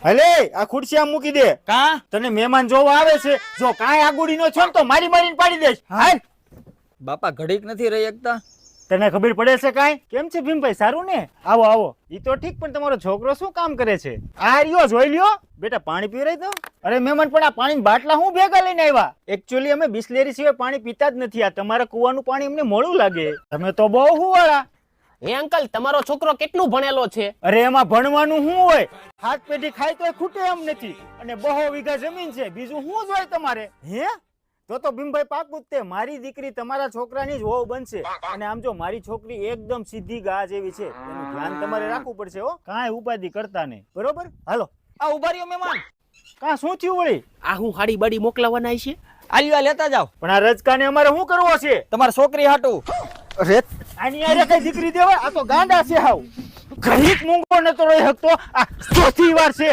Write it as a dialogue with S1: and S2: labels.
S1: હલે આ ખુરશી આમ મૂકી દે.
S2: કા
S1: તને મહેમાન જોવા આવે છે, જો કાંઈ આગુડી નો છો ને તો મારી મારીને પાડી દેશ. હાલ.
S2: બાપા ઘડીક નથી રહી એકતા.
S1: તને ખબર પડે છે કાંઈ? કેમ છે ભીમભાઈ, સારું ને? આવો આવો. ઈ તો ઠીક, પણ તમારો છોકરો શું કામ કરે છે? આ રહ્યો, જોઈ લ્યો. બેટા પાણી પીવરાય તો. અરે મહેમાન, પણ આ પાણી બાટલા હું ભેગા લઈને આવ્યા? એકચ્યુઅલી અમે બિસ્લેરી સિવાય પાણી પીતા જ નથી. આ તમારા કુવાનું પાણી અમને મોડું લાગે. તમે તો બહુ હુવાળા.
S3: હે અંકલ, તમારો છોકરો કેટલું ભણેલો છે?
S1: અરે એમાં ભણવાનું શું હોય? હાથ પેઢી ખાય તોય ખૂટે એમ નથી. અને 2 વીઘા જમીન છે, બીજું શું જોઈએ તમારે? હે? તો ભીમભાઈ પાકું જ તે. મારી દીકરી તમારા છોકરાની જ વહુ બનશે. અને આમ જો મારી છોકરી એકદમ સીધી ગા જેવી છે, એનું ધ્યાન તમારે રાખવું પડશે હો. કાંઈ ઉપાધિ કરતા નહીં, બરોબર? હાલો.
S2: આ ઉભા રહ્યો મહેમાન.
S1: કાં શું થયું વળી?
S3: આ હું હાડી બાડી મોકલાવાના છે?
S2: આલ્યો લેતા જાવ.
S1: પણ આ રજકાને અમારે શું કરવો છે?
S2: તમારી છોકરી હાટું.
S1: અરે આની આરે કઈ દીકરી દેવાય? આ તો ગાંડા છે હાવ. ઘડીક મૂંગો નતો રહી શકતો. આ ચોથી વાર છે.